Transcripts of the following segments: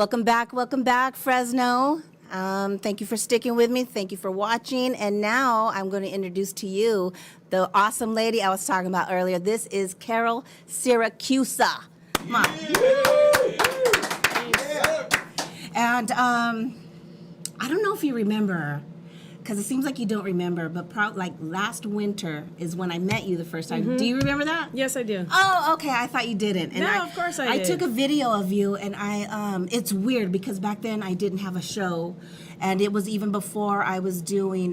Welcome back, Fresno. Thank you for sticking with me. Thank you for watching. And now I'm going to introduce to you the awesome lady I was talking about earlier. This is Carol Siracusa. Come on. And I don't know if you remember, because it seems like you don't remember, but like last winter is when I met you the first time. Do you remember that? Yes, I do. Oh, okay. I thought you didn't. And No, of course I did. I took a video of you, and it's weird because back then I didn't have a show, and it was even before I was doing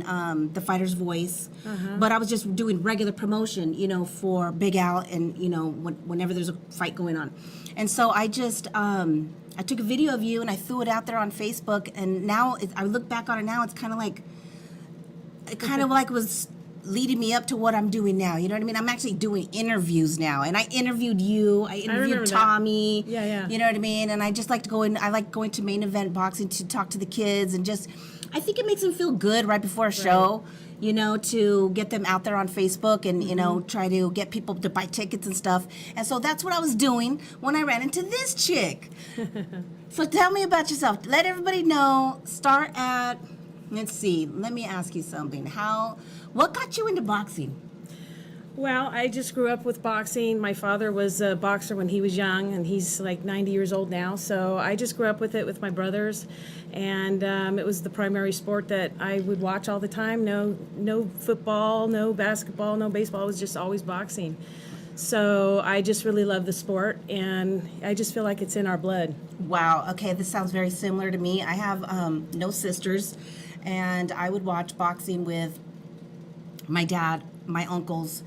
The Fighter's Voice, but I was just doing regular promotion, for Big Al, and whenever there's a fight going on, and so I just I took a video of you and I threw it out there on Facebook, and now I look back on it now, it's kind of like was leading me up to what I'm doing now. You know what I mean? I'm actually doing interviews now, and I interviewed you. I interviewed Tommy. Yeah. You know what I mean? And I just like to go in. I like going to Main Event Boxing to talk to the kids, and I think it makes them feel good right before a show. To get them out there on Facebook and try to get people to buy tickets and stuff. And so that's what I was doing when I ran into this chick. So tell me about yourself. Let everybody know. Start at. Let's see. Let me ask you something. What got you into boxing? Well, I just grew up with boxing. My father was a boxer when he was young, and he's like 90 years old now. So I just grew up with it with my brothers, and it was the primary sport that I would watch all the time. No football, no basketball, no baseball. It was just always boxing. So I just really love the sport, and I just feel like it's in our blood. Wow. Okay, this sounds very similar to me. I have no sisters, and I would watch boxing with my dad, my uncles,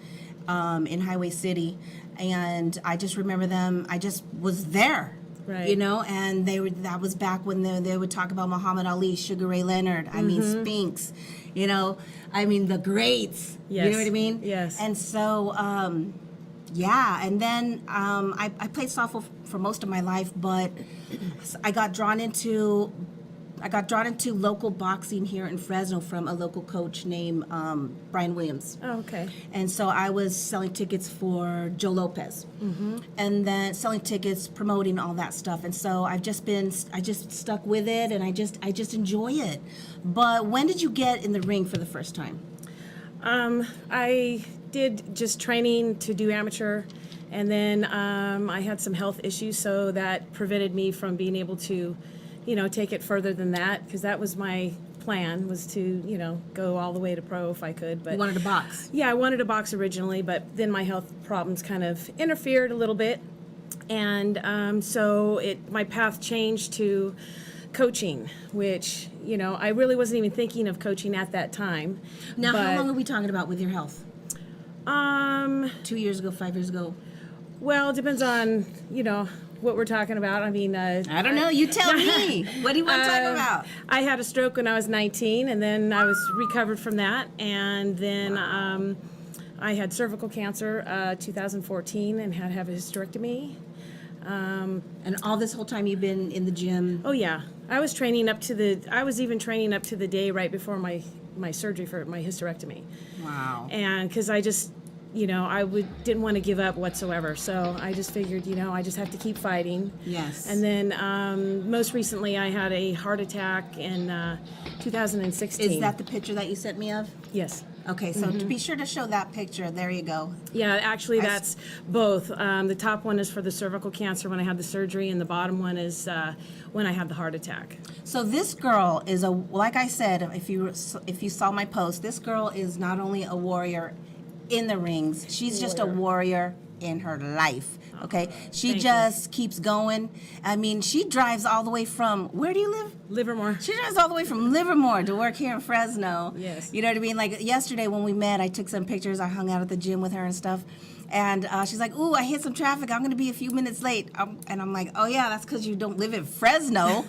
in Highway City, and I just remember them. I just was there, right? And that was back when they would talk about Muhammad Ali, Sugar Ray Leonard. I mean, Spinks. The greats. Yes. You know what I mean? Yes. And so. And then I played softball for most of my life, but I got drawn into local boxing here in Fresno from a local coach named Brian Williams. Oh, okay. And so I was selling tickets for Joe Lopez, and then selling tickets, promoting all that stuff. And so I just stuck with it, and I just enjoy it. But when did you get in the ring for the first time? I did just training to do amateur, and then I had some health issues, so that prevented me from being able to, take it further than that, because that was my plan, was to, go all the way to pro if I could. But you wanted to box? Yeah, I wanted to box originally, but then my health problems kind of interfered a little bit, and so my path changed to coaching, which I really wasn't even thinking of coaching at that time. Now, how long are we talking about with your health? 2 years ago, 5 years ago? Well, it depends on what we're talking about. I mean, I don't know. You tell me. What do you want to talk about? I had a stroke when I was 19, and then I was recovered from that, and then I had cervical cancer 2014 and had to have a hysterectomy. And all this whole time you've been in the gym? Oh yeah, I was even training up to the day right before my surgery for my hysterectomy. Wow. And because I just, didn't want to give up whatsoever. So I just figured, I just have to keep fighting. Yes. And then most recently I had a heart attack in 2016. Is that the picture that you sent me of? Yes. Okay, so be sure to show that picture. There you go. Yeah, actually that's both. The top one is for the cervical cancer when I had the surgery, and the bottom one is when I had the heart attack. So this girl is like I said, if you saw my post, this girl is not only a warrior in the rings, she's just a warrior in her life. Okay, she just keeps going. I mean, she drives all the way from, where do you live? Livermore. She drives all the way from Livermore to work here in Fresno. Yes. You know what I mean? Like yesterday when we met, I took some pictures. I hung out at the gym with her and stuff. And she's like, ooh, I hit some traffic. I'm going to be a few minutes late. And I'm like, oh, yeah, that's because you don't live in Fresno.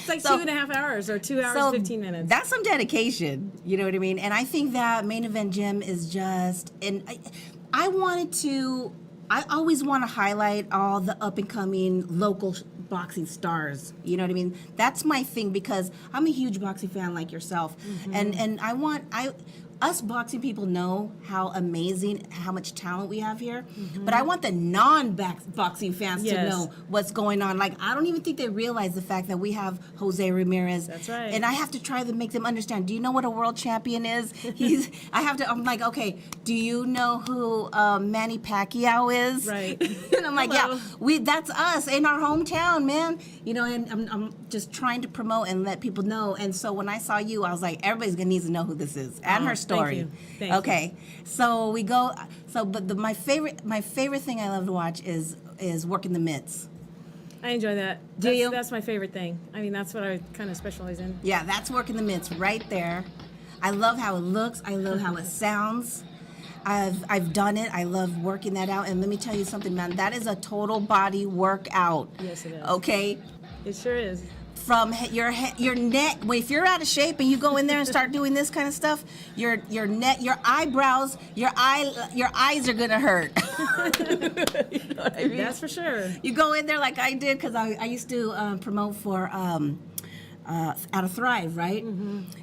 It's like 2.5 hours or 2 hours, 15 minutes. That's some dedication. You know what I mean? And I think that Main Event Gym is just, and I always want to highlight all the up-and-coming local boxing stars. You know what I mean? That's my thing, because I'm a huge boxing fan like yourself. And us boxing people know how amazing, how much talent we have here. But I want the non-boxing fans to Yes. know what's going on. Like, I don't even think they realize the fact that we have Jose Ramirez. That's right. And I have to try to make them understand. Do you know what a world champion is? I'm like, okay, do you know who Manny Pacquiao is? Right. And I'm like, Hello. yeah, that's us in our hometown, man. And I'm just trying to promote and let people know. And so when I saw you, I was like, everybody's gonna need to know who this is and her story. Thank you. Thank you. Okay, so we go. So, but my favorite thing I love to watch is working the mitts. I enjoy that. Do you? That's my favorite thing. I mean, that's what I kind of specialize in. Yeah, that's working the mitts right there. I love how it looks. I love how it sounds. I've done it. I love working that out. And let me tell you something, man. That is a total body workout. Yes, it is. Okay. It sure is. From your neck, well, if you're out of shape and you go in there and start doing this kind of stuff, your neck, your eyebrows, your eyes are gonna hurt. You know what I mean? That's for sure. You go in there like I did, because I used to promote for out of Thrive, right?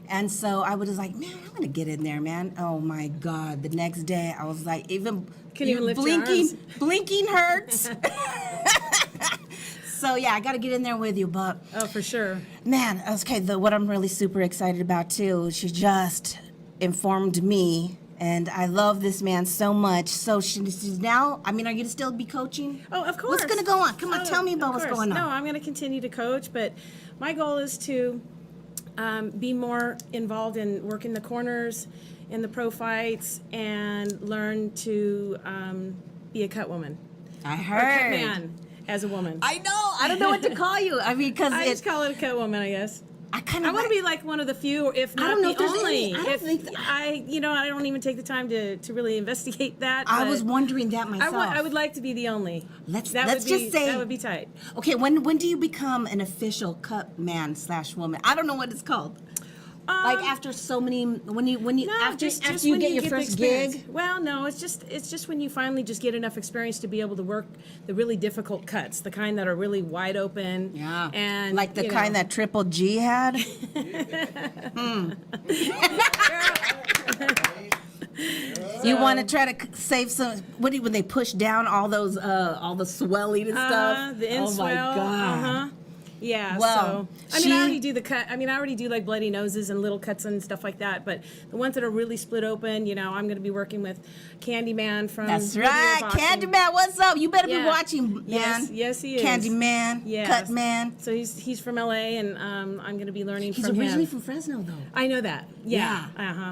And so I was just like, man, I'm gonna get in there, man. Oh my God! The next day I was like, Can't even lift your blinking, arms. blinking hurts. So yeah, I got to get in there with you, but Oh, for sure. man, okay. What I'm really super excited about too, she just informed me, and I love this man so much. So she's now. I mean, are you gonna still be coaching? Oh, of course. What's gonna go on? Come on, Oh, tell me about of what's course. going on. No, I'm going to continue to coach, but my goal is to be more involved in working the corners, in the pro fights, and learn to be a cut woman. I Or cut heard. man as a woman. I know. I don't know what to call you. I mean, because I just call it a cut woman, I guess. I kind I of want to be like one of the few, if not don't know the if there's only. any- I don't If think I don't even take the time to really investigate that. I but was wondering that myself. I would like to be the only. Let's That just would be, say that would be tight. Okay, when do you become an official cut man / woman? I don't know what it's called. Like after so many, when you No, after just you when get your the first experience. gig. Well, no, it's just when you finally just get enough experience to be able to work the really difficult cuts, the kind that are really wide open. Yeah, and like the you kind know. that Triple G had. You want to try to save some? When they push down all those all the swelling and stuff? The oh my inswell. God! Yeah, Well, so I already do the cut. I already do like bloody noses and little cuts and stuff like that. But the ones that are really split open, I'm going to be working with Candyman from. That's Video right, Boxing. Candyman. What's up? You better be Yeah. watching, man. Yes, he is. Candyman, Yes. Cut Man. So he's from LA, and I'm going to be learning He's from originally him. from Fresno, though. I know that. Yeah.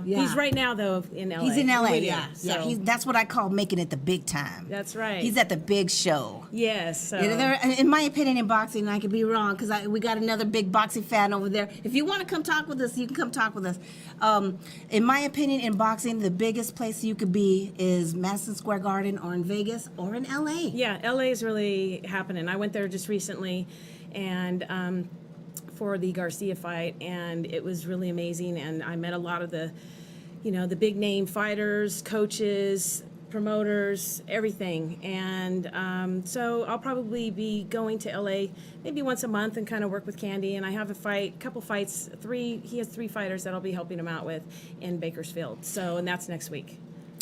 Yeah. He's right now though in LA. He's in LA, With you, yeah. Yeah, so- that's what I call making it the big time. That's right. He's at the big show. Yes. So. In my opinion, in boxing, and I could be wrong, because we got another big boxing fan over there. If you want to come talk with us, you can come talk with us. In my opinion, in boxing, the biggest place you could be is Madison Square Garden, or in Vegas, or in LA. Yeah, LA is really happening. I went there just recently, and for the Garcia fight, and it was really amazing. And I met a lot of the big name fighters, coaches, promoters, everything. And so I'll probably be going to LA maybe once a month and kind of work with Candy. And I have couple fights. He has 3 fighters that I'll be helping him out with in Bakersfield. So, and that's next week.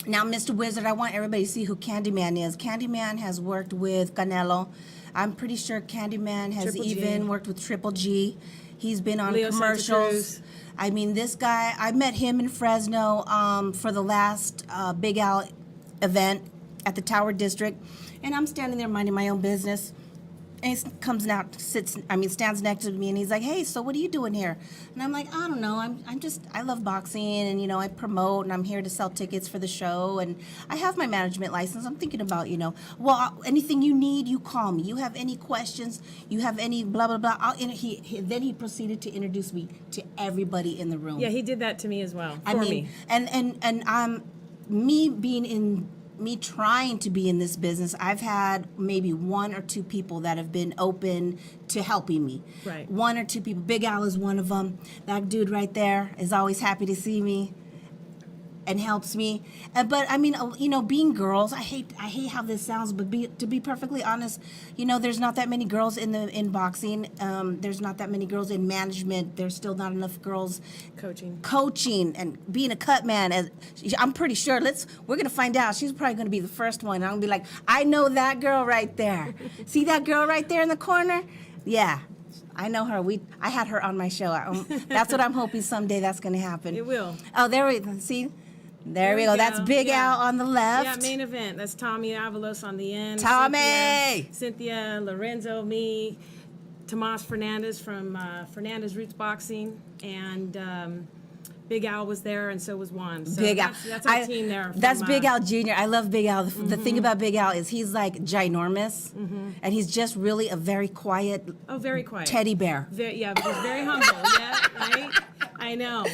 Now, Mr. Wizard, I want everybody to see who Candyman is. Candyman has worked with Canelo. I'm pretty sure Candyman has Triple G. even worked with Triple G. He's been on Leo Santa commercials. Cruz. I mean, this guy, I met him in Fresno for the last Big Al event at the Tower District. And I'm standing there minding my own business. And he comes out, stands next to me, and he's like, "Hey, so what are you doing here?" And I'm like, "I don't know. I love boxing, and I promote, and I'm here to sell tickets for the show, and I have my management license. I'm thinking about, well, anything you need, you call me. You have any questions, you have any blah blah blah." Then he proceeded to introduce me to everybody in the room. Yeah, he did that to me as well. I mean, and me trying to be in this business, I've had maybe 1 or 2 people that have been open to helping me. Right. 1 or 2 people. Big Al is one of them. That dude right there is always happy to see me. and helps me. But I mean, being girls, I hate how this sounds, but to be perfectly honest, there's not that many girls in boxing. There's not that many girls in management. There's still not enough girls coaching and being a cut man. As I'm pretty sure, we're gonna find out. She's probably gonna be the first one. I'm gonna be like, I know that girl right there. See that girl right there in the corner? Yeah. I know her. I had her on my show. That's what I'm hoping someday that's going to happen. It will. Oh, there we see. There we go. That's Big Al on the left. Yeah, main event. That's Tommy Avalos on the end. Tommy! Cynthia, Lorenzo, me, Tomas Fernandez from Fernandez Roots Boxing, and Big Al was there, and so was Juan. So Big Al. That's our team there. That's Big Al Jr. I love Big Al. The thing about Big Al is he's like ginormous, and he's just really a very quiet, very quiet teddy bear. But he's very humble. Yeah, right. I know.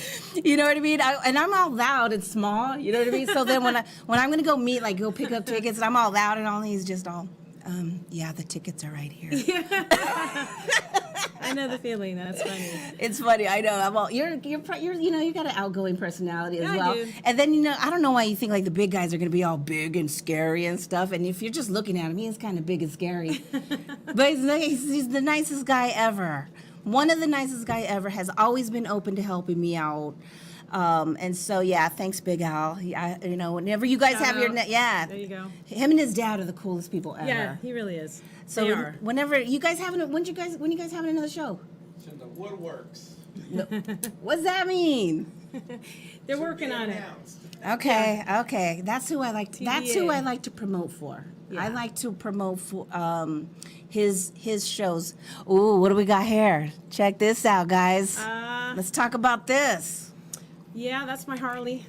You know what I mean? And I'm all loud and small. You know what I mean? So then when I'm gonna go go pick up tickets, and I'm all loud and all, he's just all, the tickets are right here. I know the feeling. That's funny. It's funny. I know. I'm all, you're you got an outgoing personality as well. I do. And then I don't know why you think like the big guys are gonna be all big and scary and stuff. And if you're just looking at him, he's kind of big and scary. But he's the nicest guy ever. One of the nicest guy ever. Has always been open to helping me out. And so thanks, Big Al. Whenever you guys have your there you go. Him and his dad are the coolest people ever. Yeah, he really is. So they are. Whenever you guys when you guys having another show? It's in the woodworks. No. What's that mean? They're working on it. Okay. That's who I like. That's who I like to promote for. Yeah. I like to promote for his shows. Ooh, what do we got here? Check this out, guys. Let's talk about this. Yeah, that's my Harley.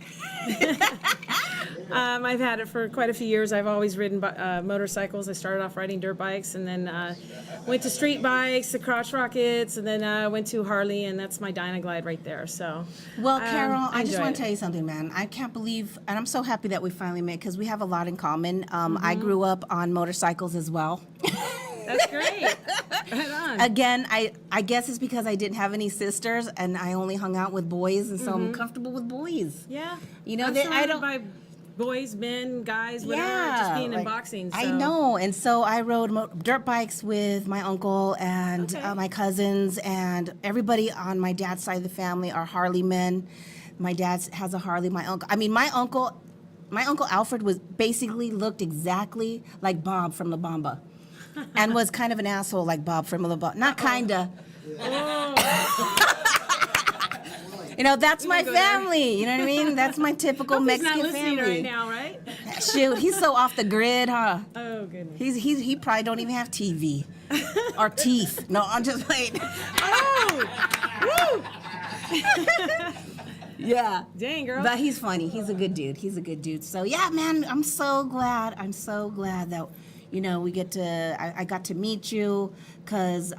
I've had it for quite a few years. I've always ridden motorcycles. I started off riding dirt bikes, and then went to street bikes, the crotch rockets, and then went to Harley, and that's my Dynaglide right there. So, well, Carol, I just enjoy want it. to tell you something, man. I can't believe, and I'm so happy that we finally met because we have a lot in common. I grew up on motorcycles as well. That's great. Right on. Again, I guess it's because I didn't have any sisters and I only hung out with boys, and so I'm comfortable with boys. Yeah. I'm I don't. by boys, men, guys, whatever. Just being in like, boxing. So. I know, and so I rode dirt bikes with my uncle and my cousins, and everybody on my dad's side of the family are Harley men. My dad has a Harley. My uncle Alfred was basically looked exactly like Bob from La Bamba. And was kind of an asshole like Bob from La Bamba. Not kinda. That's my family. You know what I mean? That's my typical Mexican He's not listening family. right now, right? Shoot, he's so off the grid, huh? Oh goodness. He probably don't even have TV or teeth. No, I'm just playing. Oh, woo! Yeah. Dang, girl. But he's funny. He's a good dude. So yeah, man, I'm so glad that we get to. I got to meet you because.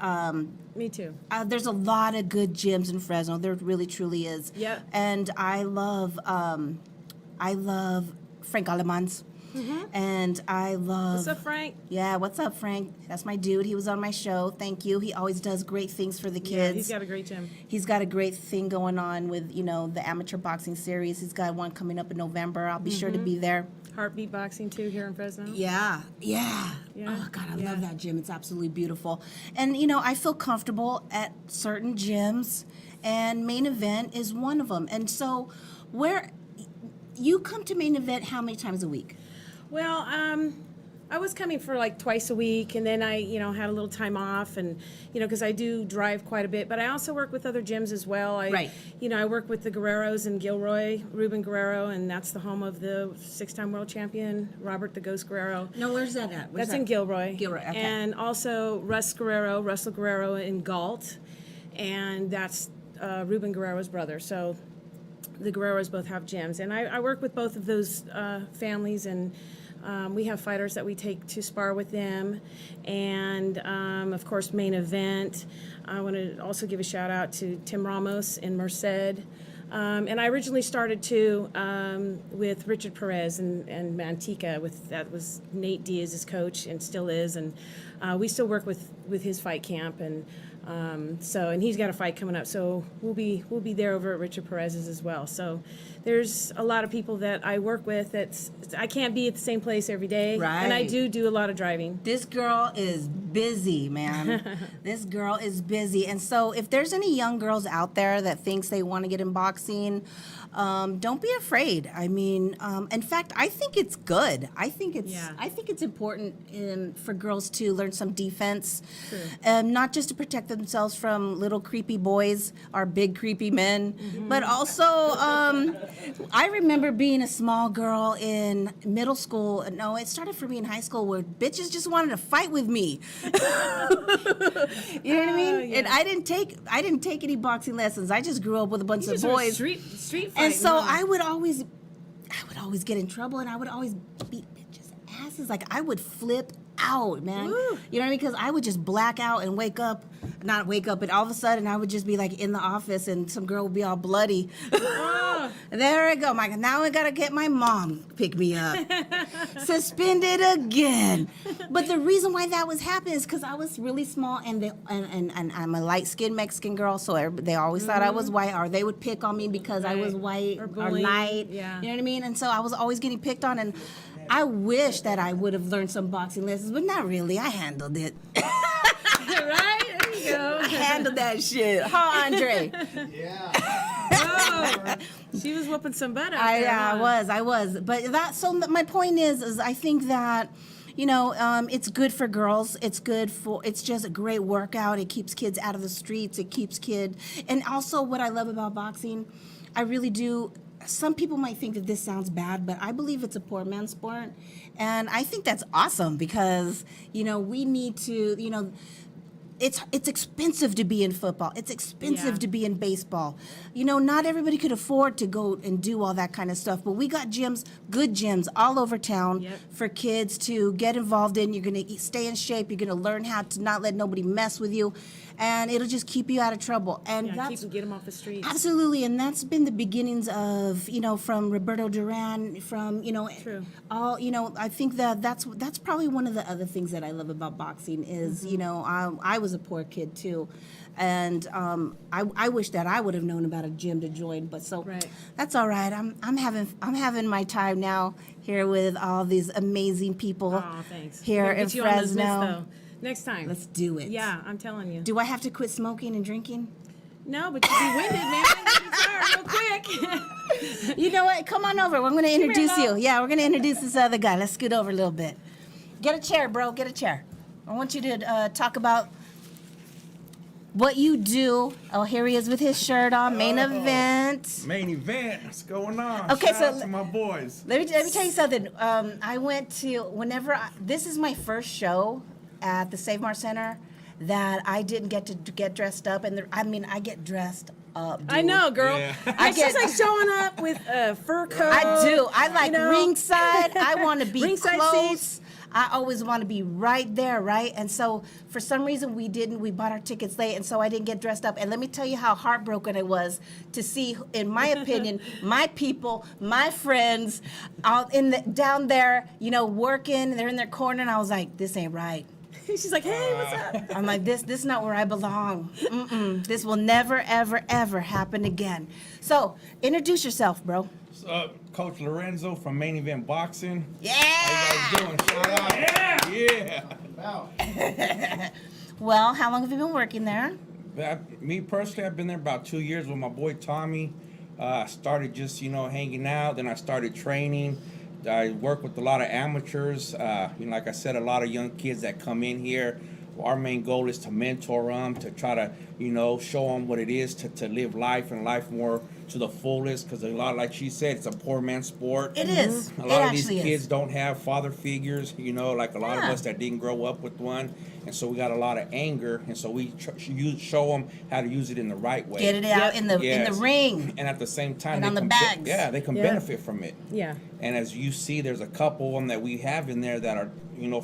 Me too. There's a lot of good gyms in Fresno. There really, truly is. Yep. And I love Frank Alemans. And I love. What's up, Frank? Yeah, what's up, Frank? That's my dude. He was on my show. Thank you. He always does great things for the kids. Yeah, he's got a great gym. He's got a great thing going on with, the amateur boxing series. He's got one coming up in November. I'll be sure to be there. Heartbeat Boxing too here in Fresno. Yeah. Oh, God, I love that gym. It's absolutely beautiful. And, I feel comfortable at certain gyms, and Main Event is one of them. And so where you come to Main Event how many times a week? Well, I was coming for like twice a week, and then I, had a little time off, and because I do drive quite a bit, but I also work with other gyms as well. Right. I work with the Guerreros in Gilroy, Ruben Guerrero, and that's the home of the 6-time world champion Robert the Ghost Guerrero. No, where's that at? That's in Gilroy. Gilroy, okay. And also Russell Guerrero in Galt, and that's Ruben Guerrero's brother. So the Guerreros both have gyms, and I work with both of those families, and we have fighters that we take to spar with them, and of course Main Event. I want to also give a shout out to Tim Ramos in Merced. And I originally started too with Richard Perez and Manteca. That was Nate Diaz's coach and still is. And we still work with his fight camp, and and he's got a fight coming up, so we'll be there over at Richard Perez's as well. So there's a lot of people that I work with I can't be at the same place every day, and I Right. do a lot of driving. This girl is busy, man. This girl is busy. And so if there's any young girls out there that thinks they want to get in boxing, don't be afraid. I mean, in fact, I think it's good. I think it's important for girls to learn some defense, not just to protect themselves from little creepy boys or big creepy men, but also I remember being a small girl in middle school. No, it started for me in high school where bitches just wanted to fight with me. You know what I mean? Yeah. And I didn't take any boxing lessons. I just grew up with a bunch You of just were boys. street fighting. And so huh? I would always get in trouble, and I would always beat bitches' asses. Like, I would flip out, man. Woo. You know what I mean? Because I would just black out and not wake up, but all of a sudden I would just be like in the office, and some girl would be all bloody. Oh. There I go, Mike. Now I gotta get my mom to pick me up. Suspended again. But the reason why that was happening is because I was really small, and I'm a light-skinned Mexican girl, so they always thought I was white, or they would pick on me because I was white Or or bullying. light. Yeah. You know what I mean? And so I was always getting picked on, and I wish that I would have learned some boxing lessons, but not really. I handled it. Right? There you go. I handled that shit. Huh, Andre? Yeah. Oh, she was whooping some butt out there. I was. But my point is I think that, it's good for girls. It's just a great workout. It keeps kids out of the streets. And also what I love about boxing, I really do. Some people might think that this sounds bad, but I believe it's a poor man's sport. And I think that's awesome because, we need to, it's expensive to be in football. It's expensive to be in baseball. Not everybody could afford to go and do all that kind of stuff, but we got good gyms all over town for kids to get involved in. You're going to stay in shape. You're going to learn how to not let nobody mess with you, and it'll just keep you out of trouble. And Get them off the streets. absolutely, and that's been the beginnings of, from Roberto Duran, from, True. all, I think that's probably one of the other things that I love about boxing is, I was a poor kid too. And I wish that I would have known about a gym to join, but that's all right. I'm having my time now here with all these amazing people Oh, thanks. here in Get you on this list, Fresno. though. Next time. Let's do it. Yeah, I'm telling you. Do I have to quit smoking and drinking? No, but you'll be winded, man. Get tired real quick. You know what? Come on over. We're going to introduce you. love. Yeah, we're going to introduce this other guy. Let's scoot over a little bit. Get a chair, bro. Get a chair. I want you to talk about what you do. Oh, here he is with his shirt on. Main event. Main event. What's going on? Okay, Shout so out to my boys. Let me tell you something. I went to this is my first show at the Save Mar Center that I didn't get to get dressed up, and I get dressed up. Dude. I know, girl. Yeah. It's just like showing up with a fur coat. I do. I like you know? ringside. I want to be Ringside close. seats. I always want to be right there, right? And so for some reason we didn't. We bought our tickets late, and so I didn't get dressed up. And let me tell you how heartbroken I was to see, in my opinion, my people, my friends, all down there, working. They're in their corner, and I was like, this ain't right. She's like, hey, what's up? I'm like, this is not where I belong. This will never, ever, ever happen again. So introduce yourself, bro. Coach Lorenzo from Main Event Boxing. Yeah. How you guys doing? Shout out. Yeah. Well, how long have you been working there? Me personally, I've been there about 2 years with my boy Tommy. I started just, hanging out. Then I started training. I work with a lot of amateurs. Like I said, a lot of young kids that come in here. Our main goal is to mentor them, to try to, show them what it is to live life and life more to the fullest. Because a lot, like she said, it's a poor man's sport. It is. A lot It of these actually kids is. don't have father figures, like a lot of us that didn't grow up with one. And so we got a lot of anger. And so we show them how to use it in the right way. Get it out in the Yes. ring. And at the same time, And they on the can bags. they can Yeah. benefit from it. Yeah. And as you see, there's a couple of them that we have in there that are,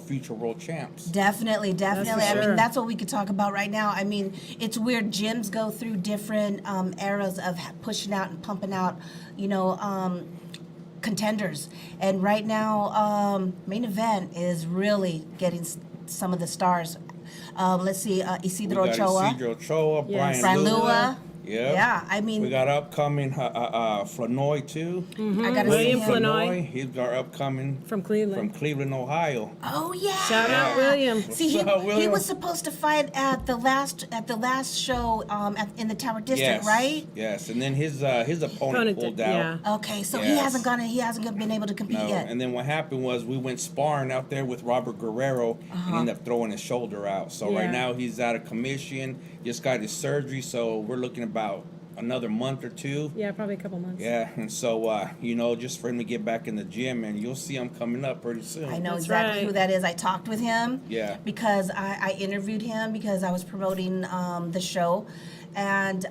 future world champs. Definitely. for I mean, sure. that's what we could talk about right now. I mean, it's weird. Gyms go through different eras of pushing out and pumping out, contenders. And right now, Main Event is really getting some of the stars. Let's see, Isidro We got Ochoa, Isidro Ochoa, Yes. Fran Brian Lua. Lua. Yeah. Yeah, I mean, We got upcoming Flanoy too. I gotta William see him. Flanoy. He's our upcoming From Cleveland. from Cleveland, Ohio. Oh yeah. Shout out William. See, he, What's up, he William? was supposed to fight at the last show in the Tower District, Yes. right? Yes, and then his opponent pulled out. Yeah. Okay, so Yes. he hasn't been able to compete No, yet. and then what happened was we went sparring out there with Robert Guerrero and ended up throwing his shoulder out. So right Yeah. now he's out of commission, just got his surgery, so we're looking about another month or two. Yeah, probably a couple months. Yeah, and so just for him to get back in the gym, and you'll see him coming up pretty soon. I know That's exactly right. who that is. I talked with him. Yeah. Because I interviewed him because I was promoting the show, and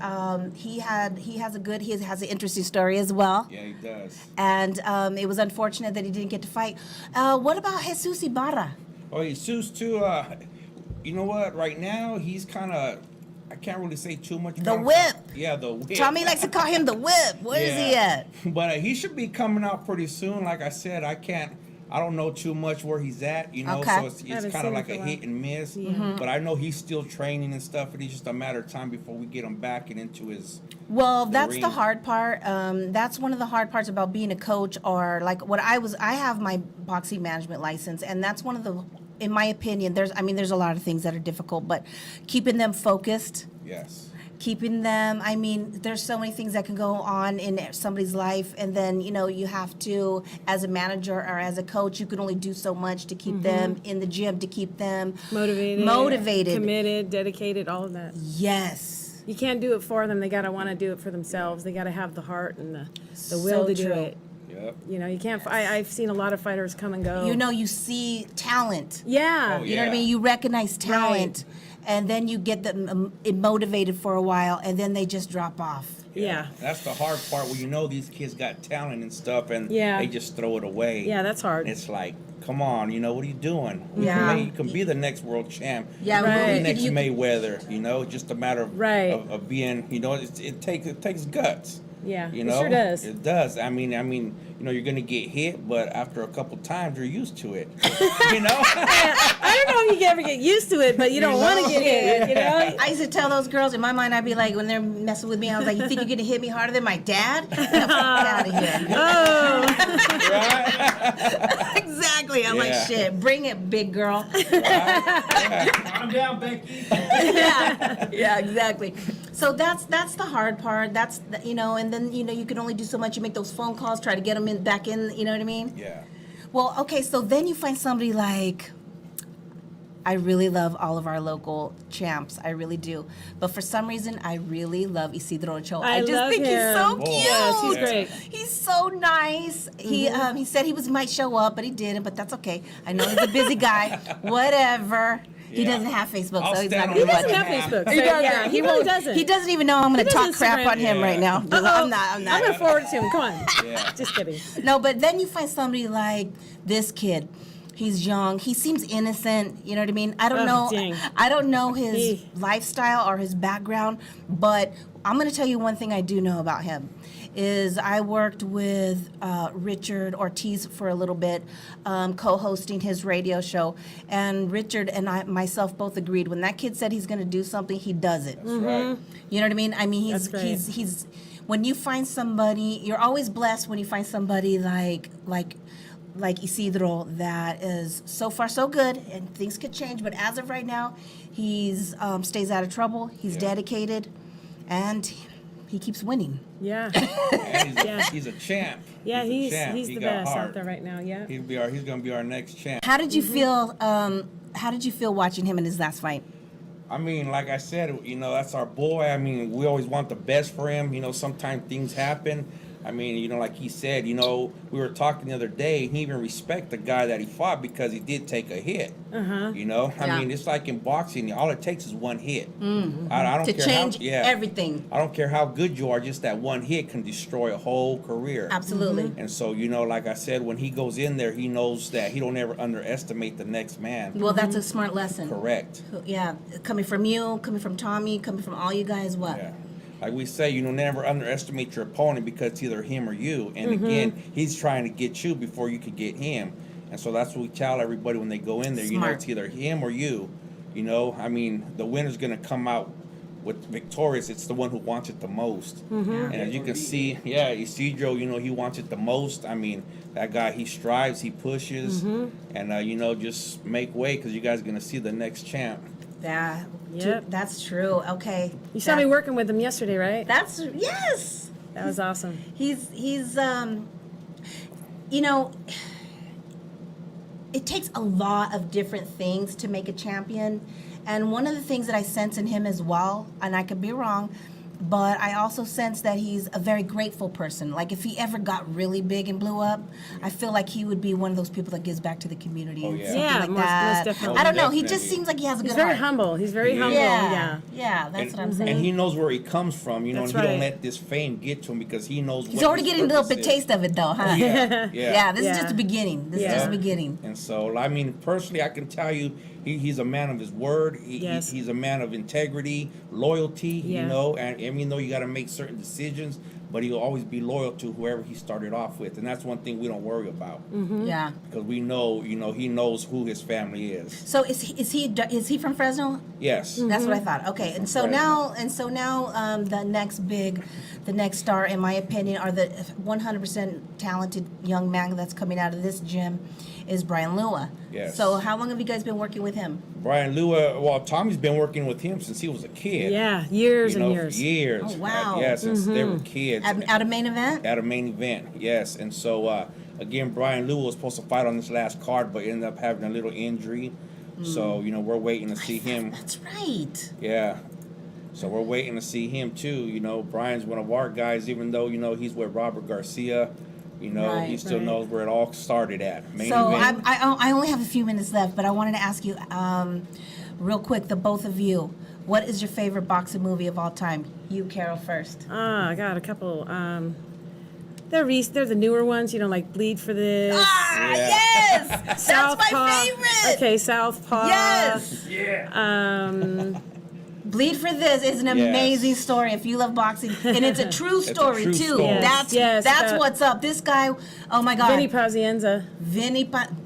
he has an interesting story as well. Yeah, he does. And it was unfortunate that he didn't get to fight. What about Jesus Ibarra? Oh, Jesus too. You know what? Right now he's kind of. I can't really say too much. The about him. whip. Yeah, the whip. Tommy likes to call him the whip. Where is he at? But he should be coming out pretty soon. Like I said, I don't know too much where he's at, you know, Okay. so it's Haven't kind seen of like him a for a hit and miss. Mm-hmm. But I know he's still training and stuff, and it's just a matter of time before we get him back and into his. Well, that's the ring. hard part. That's one of the hard parts about being a coach, or like what I have my boxing management license, and that's one of the, in my opinion, there's a lot of things that are difficult, but keeping them focused. Yes. Keeping them, there's so many things that can go on in somebody's life, and then you have to, as a manager or as a coach, you can only do so much to keep them in the gym, to keep them motivated, committed, dedicated, all of that. Yes. You can't do it for them. They gotta want to do it for themselves. They gotta have the heart and the will So to do true. it. Yep. You can't. I've seen a lot of fighters come and go. You see talent. Yeah. Oh, You know what I Yeah. mean? You recognize talent, and then you get them motivated for a while, and then they just drop off. Yeah. That's the hard part where you know these kids got talent and stuff, and Yeah. they just throw it away. Yeah, that's hard. And it's like, come on, what are you doing? Yeah. You can be the next world champ. Yeah, you can be Right. the next Mayweather. Just a matter of Right. of being. It takes guts. Yeah, You it know, sure does. It does. I mean, you're gonna get hit, but after a couple times, you're used to it. I don't know if you can ever get used to it, but you don't want to get hit. I used to tell those girls, in my mind, I'd be like, when they're messing with me, I was like, you think you're going to hit me harder than my dad? Get the fuck out of here. Oh, Right? Exactly. I'm like, Yeah. shit, bring it, big girl. Calm down, Becky. Yeah, exactly. So that's the hard part. That's and then you can only do so much. You make those phone calls, try to get them back in. You know what I mean? Yeah. Well, okay. So then you find somebody like. I really love all of our local champs. I really do. But for some reason, I really love Isidro Ochoa. I just love think he's him. so Oh, cute. yes, he's Yeah. great. He's so nice. He said he might show up, but he didn't. But that's okay. I know he's a busy guy. Whatever. He Yeah. doesn't have Facebook, I'll so he's stand not on gonna what watch doesn't it. have Facebook. So, He doesn't. yeah, he really won't- doesn't. He doesn't even know I'm going to He talk does crap Instagram. on him Yeah. right now. I'm not. I'm gonna forward it to him. Come on. Yeah. Just kidding. No, but then you find somebody like this kid. He's young. He seems innocent. You know what I mean? I don't Oh, know. dang. I don't know his He- lifestyle or his background, but I'm going to tell you one thing I do know about him. Is I worked with Richard Ortiz for a little bit, co-hosting his radio show, and Richard and myself both agreed when that kid said he's going to do something, he does it. That's right. You know what I mean? I mean, That's great. he's when you find somebody, you're always blessed when you find somebody like Isidro that is so far so good, and things could change. But as of right now, he's stays out of trouble. He's Yeah. dedicated, and he keeps winning. Yeah. And Yeah. he's a champ. Yeah, a he's champ. he's He the got best heart. out there right now. Yeah. He's gonna be our next champ. How did you feel? How did you feel watching him in his last fight? I mean, like I said, that's our boy. I mean, we always want the best for him. Sometimes things happen. I mean, like he said, we were talking the other day, he even respect the guy that he fought because he did take a hit. I Yeah. mean, it's like in boxing, all it takes is one hit. I don't To care change how, yeah, everything. I don't care how good you are, just that one hit can destroy a whole career. Absolutely. And so, like I said, when he goes in there, he knows that he don't ever underestimate the next man. Well, that's a smart lesson. Correct. Yeah, coming from you, coming from Tommy, coming from all you guys. What? Yeah. Like we say, never underestimate your opponent because it's either him or you. And again, he's trying to get you before you could get him. And so that's what we tell everybody when they go in there. You know, Smart. it's either him or you. You know, I mean, the winner's gonna come out with victorious. It's the one who wants it the most. And as you can see, Isidro, you know, he wants it the most. I mean, that guy, he strives, he pushes, and you know, just make way because you guys are gonna see the next champ. Yeah, Yep. that's true. Okay. You saw me working with him yesterday, right? That's yes. That was awesome. He's you know, it takes a lot of different things to make a champion. And one of the things that I sense in him as well, and I could be wrong, but I also sense that he's a very grateful person. Like if he ever got really big and blew up, I feel like he would be one of those people that gives back to the community and yeah. something Yeah, like most that. definitely. I don't know. He Definitely. just seems like he has a He's good very heart. humble. He's very Yeah. humble. Yeah. Yeah, that's what I'm saying. And he knows where he comes from, you know, That's and he don't right. let this fame get to him because he knows He's what already his getting a little purpose bit is. taste of it though, huh? Yeah, Yeah, this is Yeah. just the beginning. This is Yeah. just the beginning. And so, I mean, personally, I can tell you, he's a man of his word. Yes. He's a man of integrity, loyalty, Yeah. you know, and even though you got to make certain decisions, but he'll always be loyal to whoever he started off with. And that's one thing we don't worry about Yeah. because we know, you know, he knows who his family is. So is he from Fresno? Yes. That's what I thought. Okay, and so now the next star, in my opinion, are the 100% talented young man that's coming out of this gym, is Brian Lua. Yes. So how long have you guys been working with him? Brian Lua, well, Tommy's been working with him since he was a kid. Yeah, years You know, and for years. years. Oh, wow. Yes, since they were kids. At a main event? At a main event, yes. And so, again, Brian Lua was supposed to fight on this last card, but ended up having a little injury. So, you know, we're waiting to see him. That's right. Yeah. So we're waiting to see him, too. You know, Brian's one of our guys, even though, you know, he's with Robert Garcia. You know, he Right, still right. knows where it all started at. Main So event. I only have a few minutes left, but I wanted to ask you real quick, the both of you, what is your favorite boxing movie of all time? You, Carol, first. I got a couple. They're the newer ones, you know, like Bleed for This. Ah, Yeah. yes! That's Southpaw. my favorite! Okay, Southpaw. Yes! Um, Bleed for This is an Yes. amazing story if you love boxing, and it's a true story true too. story. Yes, yes, That's but- what's up. This guy, oh my God, Vinny Pazienza.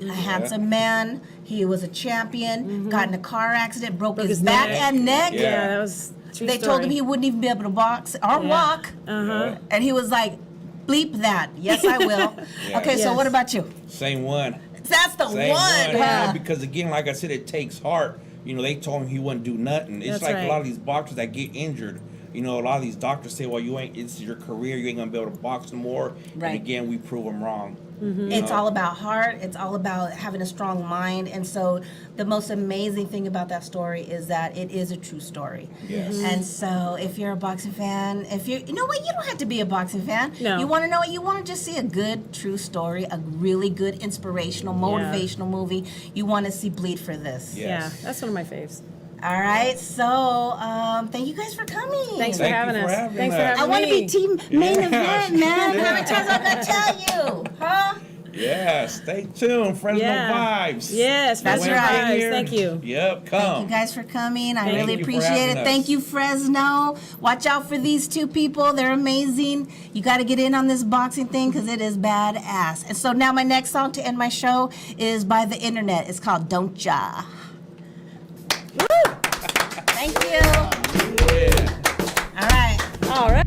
a handsome man. He was a champion. Got in a car accident, broke his his back neck. and neck. Yeah. Yeah, that was a true They story. told him he wouldn't even be able to box or walk, Yeah. and he was like, "Bleep that, yes I will." Yeah. Okay, so Yes. what about you? Same one. That's the Same one. you know, huh? because again, like I said, it takes heart. You know, they told him he wouldn't do nothing. It's That's like right. a lot of these boxers that get injured. You know, a lot of these doctors say, "Well, it's your career. You ain't gonna be able to box no more." Right. And again, we prove them wrong. It's all about heart. It's all about having a strong mind. And so the most amazing thing about that story is that it is a true story. Yes. And so if you're a boxing fan, you know what, you don't have to be a boxing fan. No. You want to know what? You want to just see a good, true story, a really good, inspirational, motivational movie. You want to see Bleed for This. Yeah. Yeah, Yes. that's one of my faves. All right. So thank you guys for coming. Thanks for Thank you having for us. having Thanks for us. having I want to me. be team main Yeah. event, man. How many times I'm going to tell you? Huh? Yeah, stay tuned. Fresno Yeah. Vibes. Yes, That's Fresno right. Vibes. Here. Thank you. Yep, come. Thank you guys for coming. I Thank really you for appreciate having it. us. Thank you, Fresno. Watch out for these two people. They're amazing. You got to get in on this boxing thing because it is badass. And so now my next song to end my show is by The Internet. It's called Don't Ya. Woo! Thank you. Yeah. All right. All right.